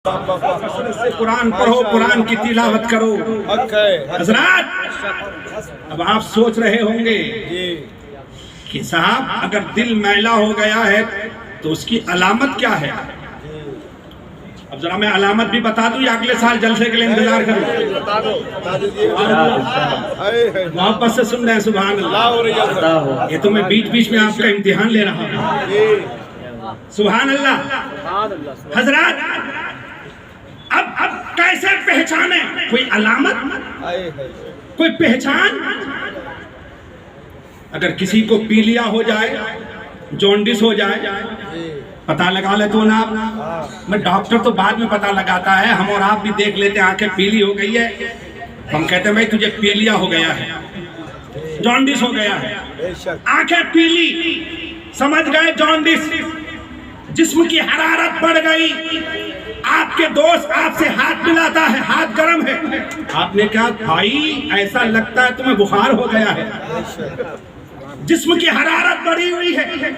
سے قرآن پڑھو، قرآن کی تلاوت کرو۔ حضرات اب آپ سوچ رہے ہوں گے کہ صاحب اگر دل میلا ہو گیا ہے تو اس کی علامت کیا ہے؟ اب ذرا میں علامت بھی بتا دوں یا اگلے سال جلسے کے لیے انتظار کروں؟ واپس سے سن رہے ہیں؟ سبحان اللہ، یہ تو میں بیچ میں آپ کا امتحان لے رہا ہوں۔ سبحان اللہ۔ حضرات اب کیسے پہچانیں؟ کوئی علامت، کوئی پہچان؟ اگر کسی کو پیلیا ہو جائے، جونڈس ہو جائے، پتہ لگا لے تو نا، میں ڈاکٹر تو بعد میں پتہ لگاتا ہے، ہم اور آپ بھی دیکھ لیتے ہیں آنکھیں پیلی ہو گئی ہے، ہم کہتے ہیں بھائی تجھے پیلیا ہو گیا ہے، جونڈس ہو گیا ہے، آنکھیں پیلی، سمجھ گئے جونڈس، جسم کی حرارت بڑھ گئی، آپ کے دوست آپ سے ہاتھ ملاتا ہے، ہاتھ گرم ہے، آپ نے کہا بھائی ایسا لگتا ہے تمہیں بخار ہو گیا ہے، جسم کی حرارت بڑھی ہوئی ہے،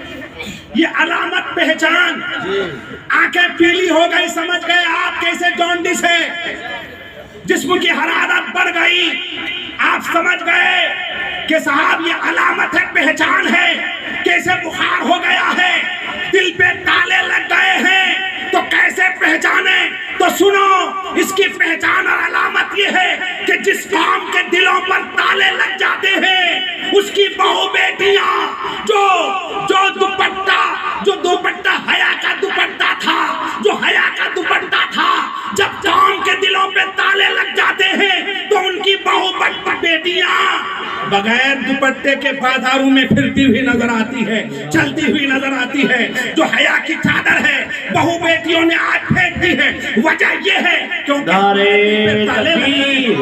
یہ علامت پہچان۔ آنکھیں پیلی ہو گئی، سمجھ گئے آپ کیسے جونڈس ہے، جسم کی حرارت بڑھ گئی، آپ سمجھ گئے کہ صاحب یہ علامت ہے، پہچان ہے، کیسے بخار ہو گیا ہے، دل پہ تالے لگ گئے ہیں، تو کیسے پہچانے؟ تو سنو، اس کی پہچان اور علامت یہ ہے کہ جس قوم کے دلوں پر تالے لگ جاتے ہیں، اس کی بہو بیٹیاں جو دوپٹہ حیا کا دوپٹہ تھا، جو حیا کا دوپٹہ تھا، جب قوم کے دلوں پہ تالے لگ جاتے ہیں تو ان کی بہو بیٹیاں بغیر دوپٹے کے بازاروں میں پھرتی ہوئی نظر آتی ہے، چلتی ہوئی نظر آتی ہے، جو حیا کی چادر ہے بہو بیٹیوں نے آج پھینک دی ہے۔ وجہ یہ ہے کیونکہ نعرہ تکبیر،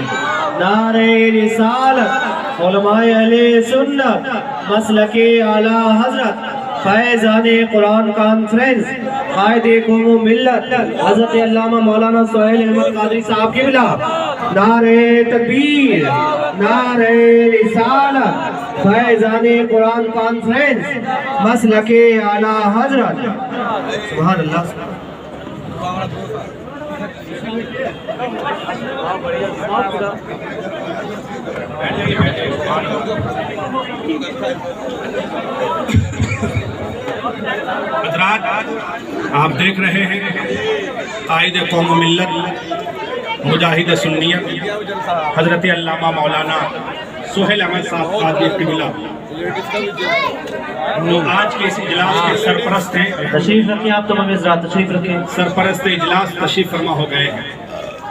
نعرہ رسالت، علماء اہل سنت، مسلک اعلی حضرت، فیضان قرآن کانفرنس، قائد قوم و ملت حضرت علامہ مولانا سہیل احمد قادری صاحب کی بلا، نعرہ تکبیر، نعرہ رسالت، فیضان قرآن کانفرنس، مسلک اعلی حضرت۔ سبحان اللہ۔ حضرات آپ دیکھ رہے ہیں قائد قوم و ملت، مجاہد سنیت حضرت علامہ مولانا سہیل احمد صاحب قادری قبلہ وہ آج کے اس اجلاس کے سرپرست ہیں۔ تشریف رکھیں آپ تمام حضرات، تشریف رکھیں۔ سرپرست اجلاس تشریف فرما ہو گئے ہیں۔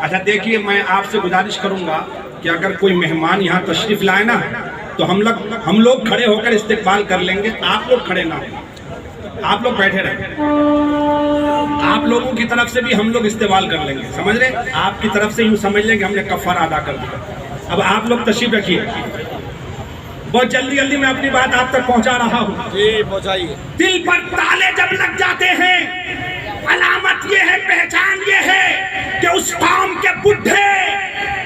اچھا دیکھیے، میں آپ سے گزارش کروں گا کہ اگر کوئی مہمان یہاں تشریف لائے نا تو ہم لوگ کھڑے ہو کر استقبال کر لیں گے، آپ لوگ کھڑے نہ ہیں، آپ لوگ بیٹھے رہیں، آپ لوگوں کی طرف سے بھی ہم لوگ استقبال کر لیں گے، سمجھ رہے؟ آپ کی طرف سے یوں سمجھ لیں کہ ہم نے کفارہ ادا کر دیا۔ اب آپ لوگ تشریف رکھیے، بہت جلدی میں اپنی بات آپ تک پہنچا رہا ہوں۔ جی پہنچائیے۔ دل پر تالے جب لگ جاتے ہیں، علامت یہ ہے، پہچان یہ ہے کہ اس قوم کے بڈھے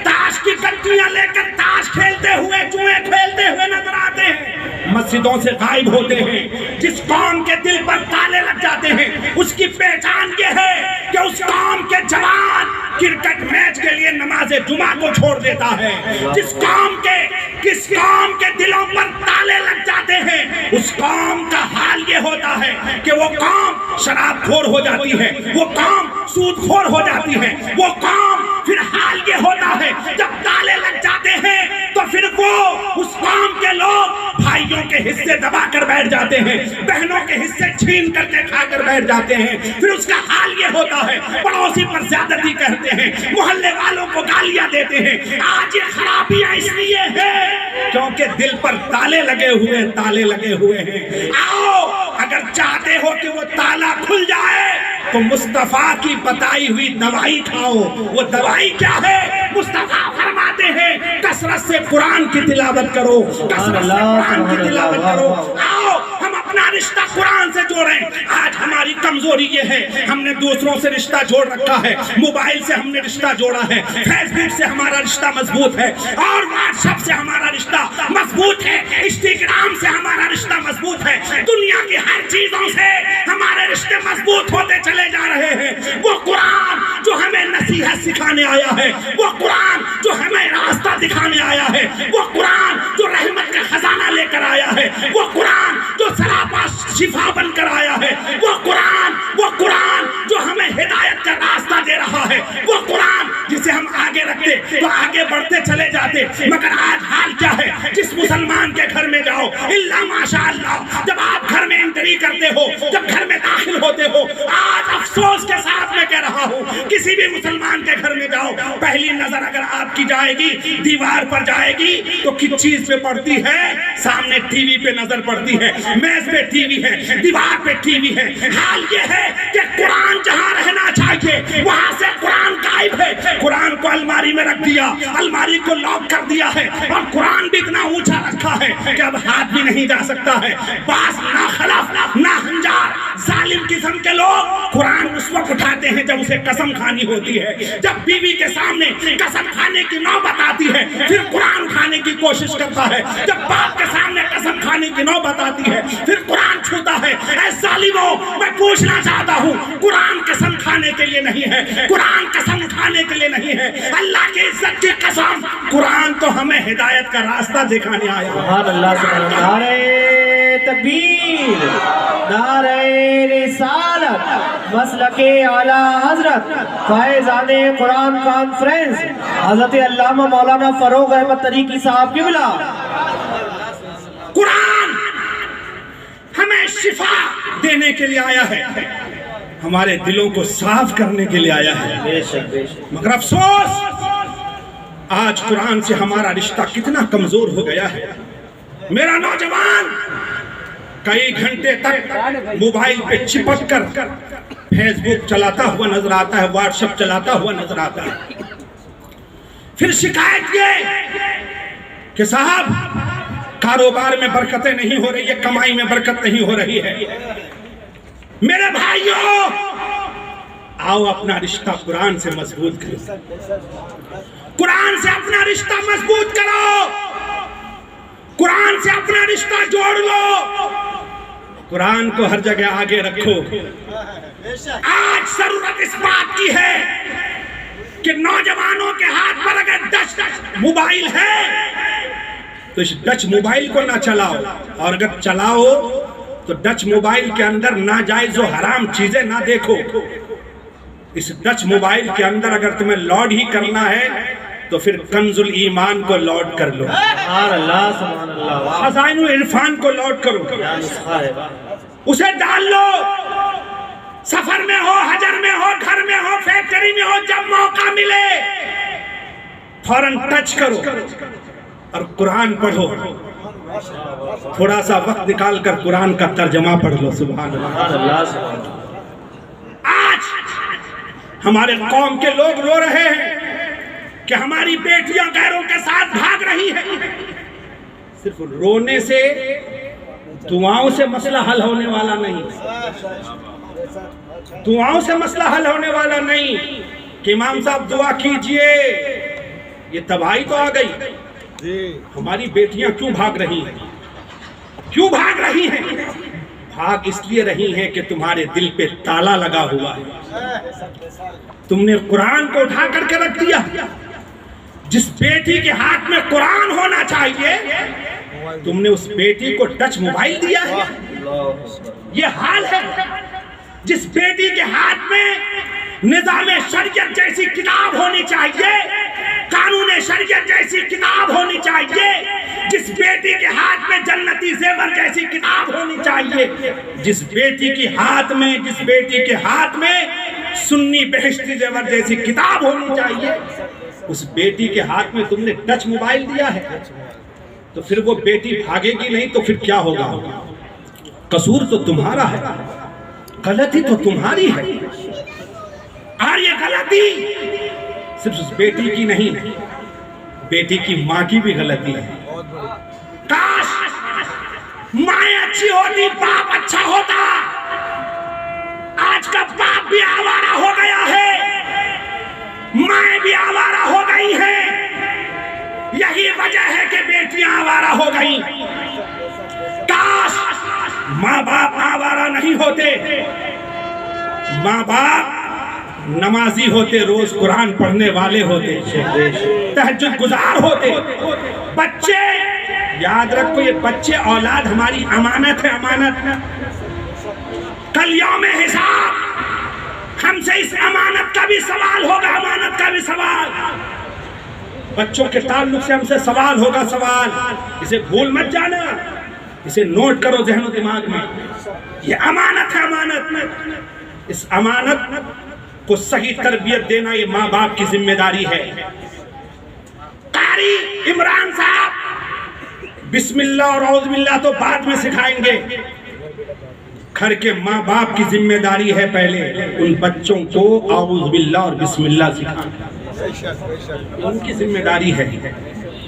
تاش کی کٹیاں لے کر تاش کھیلتے ہوئے، جوئے کھیلتے ہوئے نظر آتے ہیں، مسجدوں سے غائب ہوتے ہیں۔ جس قوم کے دل پر تالے لگ جاتے ہیں اس کی پہچان یہ ہے کہ اس قوم کے جوان کرکٹ میچ کے لیے نماز جمعہ کو چھوڑ دیتا ہے۔ جس قوم کے دلوں پر تالے لگ جاتے ہیں اس قوم کا حال یہ ہوتا ہے کہ وہ قوم شراب خور ہو جاتی ہے، وہ قوم سود خور ہو جاتی ہے، وہ قوم پھر حال یہ ہوتا ہے جب تالے لگ جاتے ہیں تو پھر وہ اس قوم کے لوگ بھائیوں کے حصے دبا کر بیٹھ جاتے ہیں، بہنوں کے حصے چھین کر کے کھا کر بیٹھ جاتے ہیں۔ پھر اس کا حال یہ ہوتا ہے پڑوسی پر زیادتی کرتے ہیں، محلے والوں کو گالیاں دیتے ہیں۔ آج یہ خرابیاں اس لیے ہیں کیونکہ دل پر تالے لگے ہوئے ہیں۔ آؤ اگر چاہتے ہو کہ وہ تالا کھل جائے تو مصطفیٰ کی بتائی ہوئی دوائی کھاؤ۔ وہ دوائی کیا ہے؟ مصطفیٰ فرماتے ہیں کثرت سے قرآن کی تلاوت کرو، کثرت سے قرآن کی تلاوت کرو۔ آؤ ہم اپنے अपना रिश्ता कुरान से जोड़ें। आज हमारी कमजोरी ये है, हमने दूसरों से रिश्ता जोड़ रखा है, मोबाइल से हमने रिश्ता जोड़ा है, फेसबुक से हमारा रिश्ता मजबूत है, और व्हाट्सएप से हमारा रिश्ता मजबूत है, इंस्टाग्राम से हमारा रिश्ता मजबूत है, दुनिया की हर चीजों से हमारे रिश्ते मजबूत होते चले जा रहे हैं। वो कुरान जो हमें नसीहत सिखाने आया है, वो कुरान जो हमें रास्ता दिखाने आया है, वो कुरान जो रहमत का खजाना लेकर आया है, वो कुरान जो सरापा शिफा बनकर आया है, वो कुरान जो हमें हिदायत का रास्ता दे रहा है, वो कुरान जिसे हम आगे रखते तो आगे बढ़ते चले जाते। मगर आज हाल क्या है, जिस मुसलमान के घर में जाओ, इल्ला माशाअल्लाह, जब आप घर में एंट्री करते हो, जब घर में दाखिल होते हो, आज अफसोस के साथ मैं कह रहा हूँ, किसी भी मुसलमान के घर में जाओ, पहली नजर अगर आपकी जाएगी दीवार पर जाएगी तो किस चीज पे पड़ती है? सामने टीवी पे नजर पड़ती है, मेज पे टीवी है, दीवार पे टीवी है। हाल ये है कि कुरान जहाँ रहना चाहिए वहां से कुरान गायब है। कुरान को अलमारी में रख दिया, अलमारी को लॉक कर दिया है, और कुरान भी इतना ऊंचा रखा है कि अब हाथ भी नहीं जा सकता है। बास ना खलफ ना हंजार जालिम किस्म के लोग कुरान उस वक्त उठाते हैं जब उसे कसम खानी होती है, जब बीवी के सामने कसम खाने की नौबत आती है फिर कुरान उठाने की कोशिश करता है, जब बाप के सामने कसम खाने की नौबत आती है फिर कुरान छूता है। ऐ जालिमों, मैं पूछना चाहता हूँ, कुरान कसम खाने के लिए नहीं है, कुरान कसम उठाने के लिए नहीं है। अल्लाह की इज्जत की कसम, कुरान तो हमें हिदायत का रास्ता दिखाने आया है। सुभान अल्लाह, सुभान अल्लाह। नारे तकबीर, नारे रिसालत, मसलके आला हजरत फायजाने कुरान कॉन्फ्रेंस हजरत अल्लामा मौलाना फरोग अहमद तरीकी साहब की बिला। कुरान हमें शिफा देने के लिए आया है, हमारे दिलों को साफ करने के लिए आया है। बेशक बेशक। मगर अफसोस, आज कुरान से हमारा रिश्ता कितना कमजोर हो गया है। मेरा नौजवान कई घंटे तक मोबाइल पे चिपक कर फेसबुक चलाता हुआ नजर आता है, व्हाट्सएप चलाता हुआ नजर आता है। फिर शिकायत ये कि साहब कारोबार में बरकतें नहीं हो रही है, कमाई में बरकत नहीं हो रही है। मेरे भाइयों, आओ अपना रिश्ता कुरान से मजबूत करो, कुरान से अपना रिश्ता मजबूत करो, कुरान से अपना रिश्ता जोड़ लो, कुरान को हर जगह आगे रखो। आज जरूरत इस बात की है कि नौजवानों के हाथ पर अगर टच मोबाइल है तो इस टच मोबाइल को ना चलाओ, और अगर चलाओ तो टच मोबाइल के अंदर नाजायज और हराम चीजें ना देखो। इस टच मोबाइल के अंदर अगर तुम्हें लॉड ही करना है तो फिर कंजुल ईमान को लॉड कर लो, सुभान अल्लाह, सुभान अल्लाह। खजाइनुल इरफान को लॉड करो, क्या नुस्खा है, वाह। उसे डाल लो। सफर में हो, हजर में हो, घर में हो, फैक्ट्री में हो, जब मौका मिले फौरन टच करो और कुरान पढ़ो। थोड़ा सा वक्त निकाल कर कुरान का तर्जमा पढ़ लो। सुभान अल्लाह। आज हमारे कौम के लोग रो रहे हैं कि हमारी बेटियां गैरों के साथ भाग रही हैं। सिर्फ रोने से, दुआओं से मसला हल होने वाला नहीं, दुआओं से मसला हल होने वाला नहीं कि इमाम साहब दुआ कीजिए। ये तबाही तो आ गई। हमारी बेटियां क्यों भाग रही हैं? क्यों भाग रही हैं? भाग इसलिए रही हैं कि तुम्हारे दिल पे ताला लगा हुआ है, तुमने कुरान को उठा करके रख दिया। जिस बेटी के हाथ में कुरान होना चाहिए तुमने उस बेटी को टच मोबाइल दिया है। ये हाल है। जिस बेटी के हाथ में निज़ाम शरीयत जैसी किताब होनी चाहिए, कानून शरीयत जैसी किताब होनी चाहिए, जिस बेटी के हाथ में जन्नती ज़ेवर जैसी किताब होनी चाहिए, जिस बेटी के हाथ में सुन्नी बेहश्ती ज़ेवर जैसी किताब होनी चाहिए, उस बेटी के हाथ में तुमने टच मोबाइल दिया है, तो फिर वो बेटी भागेगी नहीं तो फिर क्या होगा? कसूर तो तुम्हारा है, गलती तो तुम्हारी है। और ये गलती सिर्फ उस बेटी की नहीं, बेटी की माँ की भी गलती है। काश माएं अच्छी होती, बाप अच्छा होता। आज का बाप भी आवारा हो गया है, माँ भी आवारा हो गई है। यही वजह है कि बेटियां आवारा हो गई। काश माँ बाप आवारा नहीं होते, माँ बाप नमाजी होते, रोज कुरान पढ़ने वाले होते, तहज्जुद गुजार होते। बच्चे याद रखो, ये बच्चे औलाद हमारी अमानत है, अमानत। कल यौम हिसाब, हमसे इस अमानत का भी सवाल होगा, अमानत का भी सवाल। बच्चों के ताल्लुक से हमसे सवाल होगा, सवाल। इसे भूल मत जाना, इसे नोट करो ज़हन दिमाग में। ये अमानत है, अमानत। इस अमानत को सही तरबियत देना ये माँ बाप की जिम्मेदारी है। कारी इमरान साहब बिस्मिल्लाह और औज़ बिल्लाह तो बाद में सिखाएंगे। घर के माँ बाप की जिम्मेदारी है पहले उन बच्चों को औज़ बिल्लाह और बिस्मिल्लाह सिखाना। उनकी जिम्मेदारी है,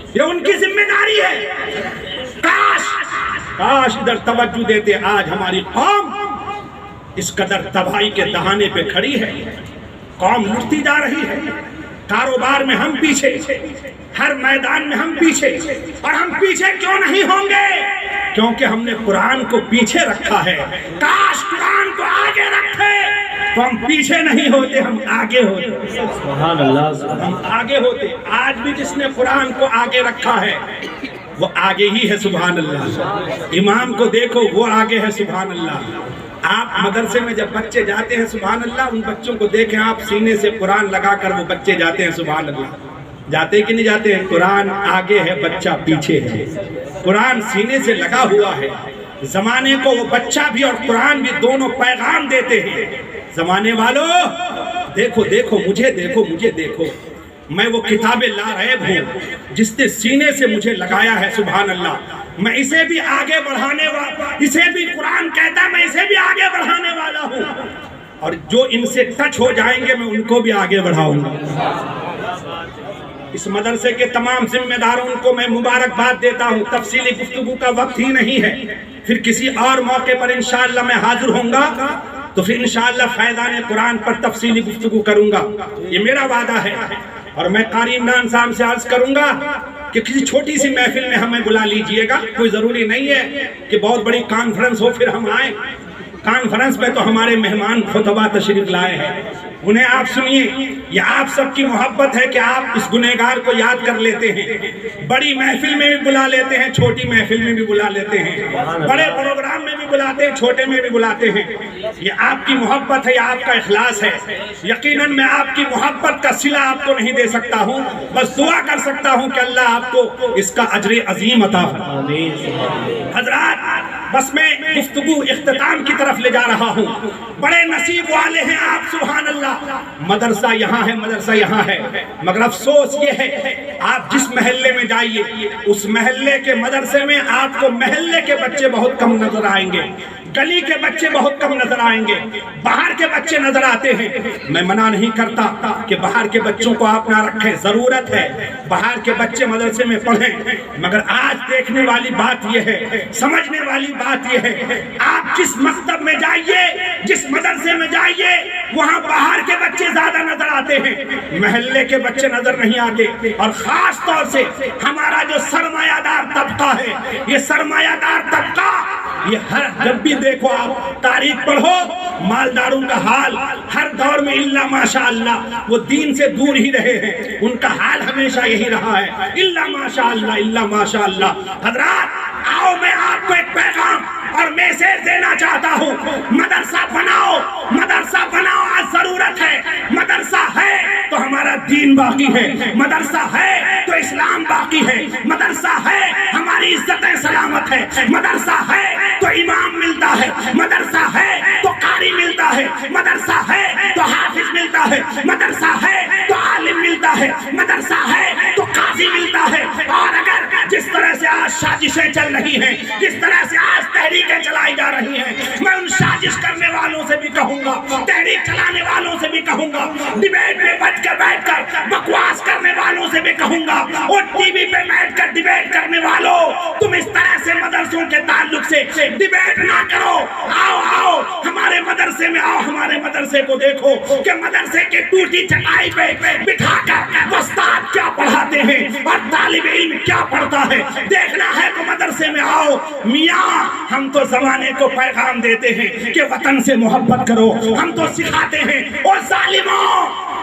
ये उनकी जिम्मेदारी है। काश इधर तवज्जो देते। आज हमारी कौम इस कदर तबाही के दहाने पे खड़ी है, कौम लुटती जा रही है। कारोबार में हम पीछे, हर मैदान में हम पीछे। और हम पीछे क्यों नहीं होंगे? क्योंकि हमने कुरान को पीछे रखा है। काश कुरान को आगे रखे तो हम पीछे नहीं होते, हम आगे होते। सुभान अल्लाह, हम आगे होते। आज भी जिसने कुरान को आगे रखा है वो आगे ही है, सुभान अल्लाह। इमाम को देखो, वो आगे है, सुभान अल्लाह। आप मदरसे में जब बच्चे जाते हैं, सुभान अल्लाह, उन बच्चों को देखें आप, सीने से कुरान लगाकर वो बच्चे जाते हैं, सुभान अल्लाह। जाते कि नहीं जाते हैं? कुरान आगे है, बच्चा पीछे है। कुरान सीने से लगा हुआ है। जमाने को वो बच्चा भी और कुरान भी दोनों पैगाम देते हैं। जमाने वालों देखो, देखो मुझे, देखो मुझे, देखो मैं वो किताबें ला रहे हूँ जिसने सीने से मुझे लगाया है, सुभान अल्लाह। मैं इसे भी आगे बढ़ाने वाला, इसे भी कुरान कहता है मैं इसे भी आगे बढ़ाने वाला हूँ। और जो इनसे टच हो जाएंगे मैं उनको भी आगे बढ़ाऊंगा। इस मदरसे के तमाम जिम्मेदारों को मैं मुबारकबाद देता हूँ। तफसीली गुफ्तगू का वक्त ही नहीं है, फिर किसी और मौके पर इंशाअल्लाह मैं हाजिर होऊंगा, तो फिर इंशाअल्लाह फैज़ान कुरान पर तफसीली गुफ्तगू करूंगा, ये मेरा वादा है। और मैं कारी इमरान साहब से अर्ज करूंगा कि किसी छोटी सी महफिल में हमें बुला लीजिएगा। कोई ज़रूरी नहीं है कि बहुत बड़ी कॉन्फ्रेंस हो फिर हम आए। कॉन्फ्रेंस में तो हमारे मेहमान खुतबा तशरीफ लाए हैं, उन्हें आप सुनिए। ये आप सबकी मोहब्बत है कि आप इस गुनहगार को याद कर लेते हैं। बड़ी महफिल में भी बुला लेते हैं, छोटी महफिल में भी बुला लेते हैं, बड़े प्रोग्राम में भी बुलाते हैं, छोटे में भी बुलाते हैं। ये आपकी मोहब्बत है, ये आपका इखलास है। यकीनन मैं आपकी मोहब्बत का सिला आपको नहीं दे सकता हूँ, बस दुआ कर सकता हूँ कि अल्लाह आपको इसका अजर अजीम अता फरमाए। हज़रात, बस मैं गुफ्तगू इख्तिताम की तरफ ले जा रहा हूँ। बड़े नसीब वाले हैं आप, सुभान अल्लाह। मदरसा यहाँ है, मदरसा यहाँ है, मगर अफसोस ये है आप जिस महल्ले में जाइए उस महल्ले के मदरसे में आपको महल्ले के बच्चे बहुत कम नजर आएंगे, गली के बच्चे बहुत कम नजर आएंगे, बाहर के बच्चे नजर आते हैं। मैं मना नहीं करता कि बाहर के बच्चों को आप ना रखें, जरूरत है बाहर के बच्चे मदरसे में पढ़ें, मगर आज देखने वाली बात यह है, समझने वाली बात यह है, आप जिस मकतब में जाइए, जिस मदरसे में जाइए, वहां बाहर के बच्चे ज्यादा नजर आते हैं, महल्ले के बच्चे नजर नहीं आते। और खास तौर से हमारा जो सरमायादार तबका है, ये सरमायादार तबका, ये हर जब भी देखो आप तारीख पढ़ो, मालदारों का हाल हर दौर में इल्ला माशाअल्लाह वो दीन से दूर ही रहे हैं, उनका हाल हमेशा यही रहा है, इल्ला माशाअल्लाह, इल्ला माशाअल्लाह। हज़रात, आओ मैं आपको एक पैगाम और मैसेज देना चाहता हूँ। मदरसा बनाओ, मदरसा बनाओ, आज जरूरत है। मदरसा है तो हमारा दीन बाकी है, मदरसा है तो इस्लाम बाकी है, मदरसा है हमारी इज्जतें सलामत है, मदरसा है तो इमाम मिलता है, मदरसा है तो कारी मिलता है, मदरसा है तो हाफिज मिलता है, मदरसा है तो आलिम मिलता है, मदरसा है तो काजी मिलता है। और अगर जिस तरह से आज साजिशें चल रही हैं, जिस तरह से आज तहरीकें चलाई जा रही हैं, मैं उन साजिश करने वालों से भी कहूंगा, तहरीक चलाने वालों से भी कहूंगा, डिबेट में बैठ कर کر بکواس کرنے والوں سے بھی کہوں گا، اور ٹی وی پہ بیٹھ کر ڈیبیٹ کرنے والوں، تم اس طرح سے مدرسوں کے تعلق سے ڈیبیٹ نہ کرو۔ آؤ آؤ ہمارے مدرسے میں آؤ، ہمارے مدرسے کو دیکھو کہ مدرسے کے ٹوٹی چٹائی پہ بٹھا کر استاد کیا پڑھاتے ہیں اور طالب علم کیا پڑھتا ہے، دیکھنا ہے تو مدرسے میں آؤ۔ میاں ہم تو زمانے کو پیغام دیتے ہیں کہ وطن سے محبت کرو، ہم تو سکھاتے ہیں اور ظالموں،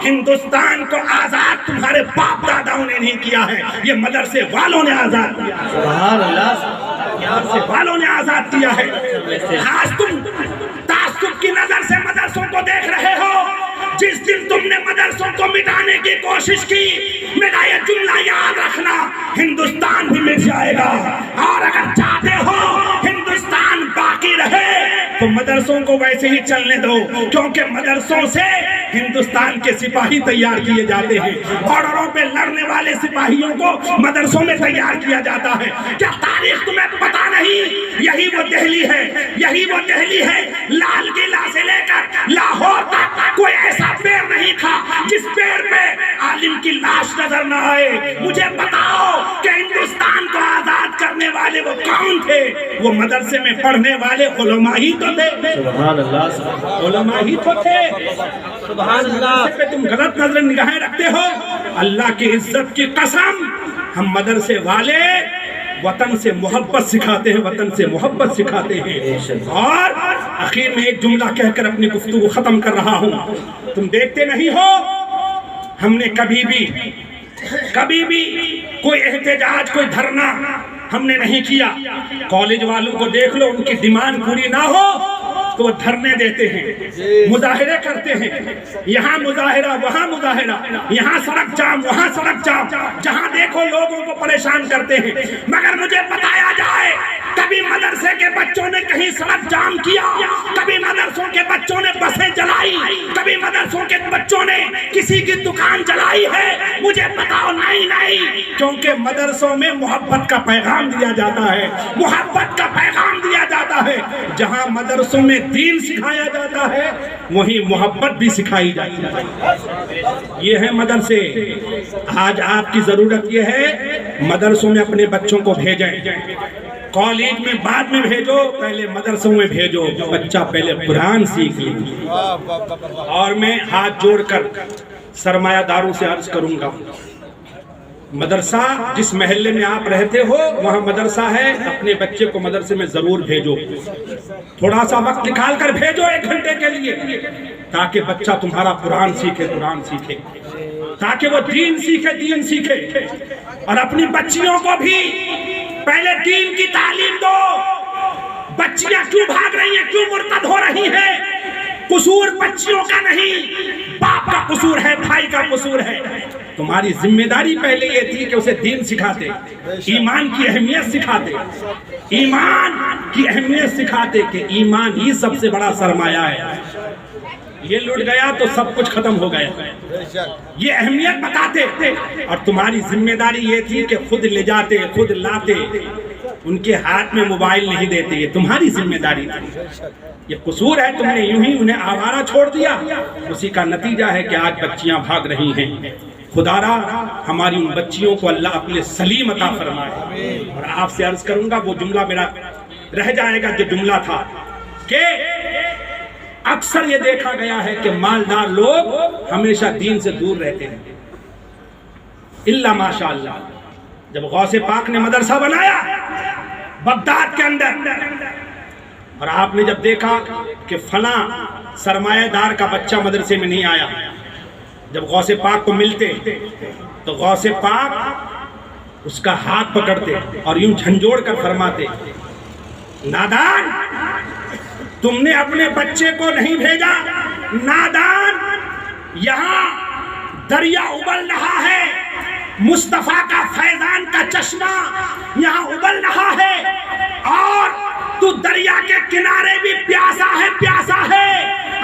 ہندوستان کو آزاد تمہارے باپ داداؤں نے نہیں کیا ہے، یہ مدرسے والوں نے آزاد کیا ہے، سبحان اللہ، مدرسے والوں نے آزاد کیا ہے۔ آج تم تعصب کی نظر سے مدرسوں کو دیکھ رہے ہو، جس دن تم نے مدرسوں کو مٹانے کی کوشش کی، میرا یہ جملہ یاد رکھنا، ہندوستان بھی مٹ جائے گا، اور اگر چاہتے ہو ہندوستان باقی رہے تو مدرسوں کو ویسے ہی چلنے دو، کیونکہ مدرسوں سے ہندوستان کے سپاہی تیار کیے جاتے ہیں، بارڈروں پہ لڑنے والے سپاہیوں کو مدرسوں میں تیار کیا جاتا ہے۔ کیا تاریخ تمہیں پتا نہیں؟ یہی وہ دہلی ہے، یہی وہ دہلی ہے، لال قلعہ سے لے کر لاہور تک کوئی ایسا پیڑ نہیں تھا جس پیڑ پہ عالم کی لاش نظر نہ آئے۔ مجھے بتاؤ کہ ہندوستان کو آزاد کرنے والے وہ کون تھے؟ وہ مدرسے میں پڑھنے والے علماء ہی تو تھے، سبحان اللہ، علماء ہی تو تھے۔ سبحان اللہ۔ پہ تم غلط نظر نگاہیں رکھتے ہو، اللہ کی عزت کی قسم، ہم مدرسے والے وطن سے محبت سکھاتے ہیں، وطن سے محبت سکھاتے ہیں۔ اور آخر میں ایک جملہ کہہ کر اپنی گفتگو ختم کر رہا ہوں، تم دیکھتے نہیں ہو ہم نے کبھی بھی کوئی احتجاج، کوئی دھرنا ہم نے نہیں کیا۔ کالج والوں کو دیکھ لو، ان کی ڈیمانڈ پوری نہ ہو تو وہ دھرنے دیتے ہیں، مظاہرے کرتے ہیں، یہاں مظاہرہ وہاں مظاہرہ، یہاں سڑک جام وہاں سڑک جام، جہاں دیکھو لوگوں کو پریشان کرتے ہیں۔ مگر مجھے بتایا جائے کبھی مدرسے کے بچوں نے کہیں سڑک جام کیا؟ کبھی مدرسوں کے بچوں نے بسیں جلائی؟ کبھی مدرسوں کے بچوں نے کسی کی دکان جلائی ہے؟ مجھے بتاؤ، نہیں، کیونکہ مدرسوں میں محبت کا پیغام دیا جاتا ہے، محبت کا پیغام دیا جاتا ہے۔ جہاں مدرسوں میں دین سکھایا جاتا ہے وہیں محبت بھی سکھائی جاتی ہے۔ یہ ہے مدرسے۔ آج آپ کی ضرورت یہ ہے مدرسوں میں اپنے بچوں کو بھیجیں، کالج میں بعد میں بھیجو، پہلے مدرسوں میں بھیجو، بچہ پہلے قرآن سیکھ لے۔ اور میں ہاتھ جوڑ کر سرمایہ داروں سے عرض کروں گا، مدرسہ جس محلے میں آپ رہتے ہو وہاں مدرسہ ہے، اپنے بچے کو مدرسے میں ضرور بھیجو، تھوڑا سا وقت نکال کر بھیجو 1 گھنٹے کے لیے، تاکہ بچہ تمہارا قرآن سیکھے، تاکہ وہ دین سیکھے۔ اور اپنی بچیوں کو بھی پہلے دین کی تعلیم دو۔ بچیاں کیوں بھاگ رہی ہیں، کیوں مرتد ہو رہی ہیں؟ قصور بچیوں کا نہیں، باپ کا قصور ہے، بھائی کا قصور ہے۔ تمہاری ذمہ داری پہلے یہ تھی کہ اسے دین سکھاتے، ایمان کی اہمیت سکھاتے، ایمان کی اہمیت سکھاتے کہ ایمان ہی سب سے بڑا سرمایہ ہے۔ یہ لٹ گیا تو سب کچھ ختم ہو گیا، یہ اہمیت بتاتے۔ اور تمہاری ذمہ داری یہ تھی کہ خود لے جاتے، خود لاتے، ان کے ہاتھ میں موبائل نہیں دیتے، یہ تمہاری ذمہ داری تھی۔ یہ قصور ہے، تم نے یوں ہی انہیں آوارہ چھوڑ دیا، اسی کا نتیجہ ہے کہ آج بچیاں بھاگ رہی ہیں۔ خدا را ہماری ان بچیوں کو اللہ عقل سلیم عطا فرمائے۔ اور آپ سے عرض کروں گا، وہ جملہ میرا رہ جائے گا جو جملہ تھا کہ اکثر یہ دیکھا گیا ہے کہ مالدار لوگ ہمیشہ دین سے دور رہتے ہیں، الا ماشاء اللہ۔ جب غوث پاک نے مدرسہ بنایا بغداد کے اندر، اور آپ نے جب دیکھا کہ فلاں سرمایہ دار کا بچہ مدرسے میں نہیں آیا، جب غوث پاک کو ملتے تو غوث پاک اس کا ہاتھ پکڑتے اور یوں جھنجھوڑ کر فرماتے، نادان، تم نے اپنے بچے کو نہیں بھیجا، نادان، یہاں دریا ابل رہا ہے، مصطفیٰ کا فیضان کا چشمہ یہاں ابل رہا ہے، اور تو دریا کے کنارے بھی پیاسا ہے،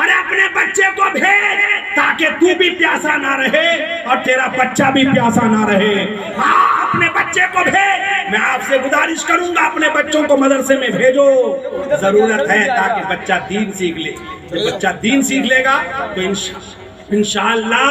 ارے اپنے بچے کو بھیج تاکہ تو بھی پیاسا نہ رہے اور تیرا بچہ بھی پیاسا نہ رہے۔ ہاں، اپنے بچے کو بھیج۔ میں آپ سے گزارش کروں گا اپنے بچوں کو مدرسے میں بھیجو، ضرورت ہے تاکہ بچہ دین سیکھ لے۔ جب بچہ دین سیکھ لے گا تو انشاءاللہ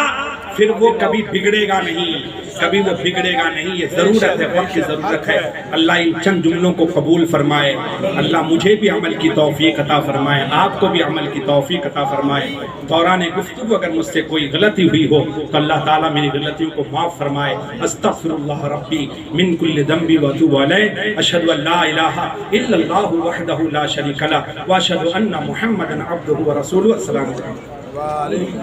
پھر وہ کبھی بگڑے گا نہیں، کبھی وہ بگڑے گا نہیں. یہ ضرورت ہے، وقت کی ضرورت ہے. اللہ ان چند جملوں کو قبول فرمائے. اللہ مجھے بھی عمل کی توفیق عطا فرمائے، آپ کو بھی عمل کی توفیق عطا فرمائے. دوران گفتگو اگر مجھ سے کوئی غلطی ہوئی ہو تو اللہ تعالیٰ میری غلطیوں کو معاف فرمائے. استغفر اللہ ربی من کل ذنب واتوب الیہ. اشہد ان لا الہ الا اللہ وحدہ لا شریک لہ واشہد ان محمدا عبدہ ورسولہ. السلام علیکم.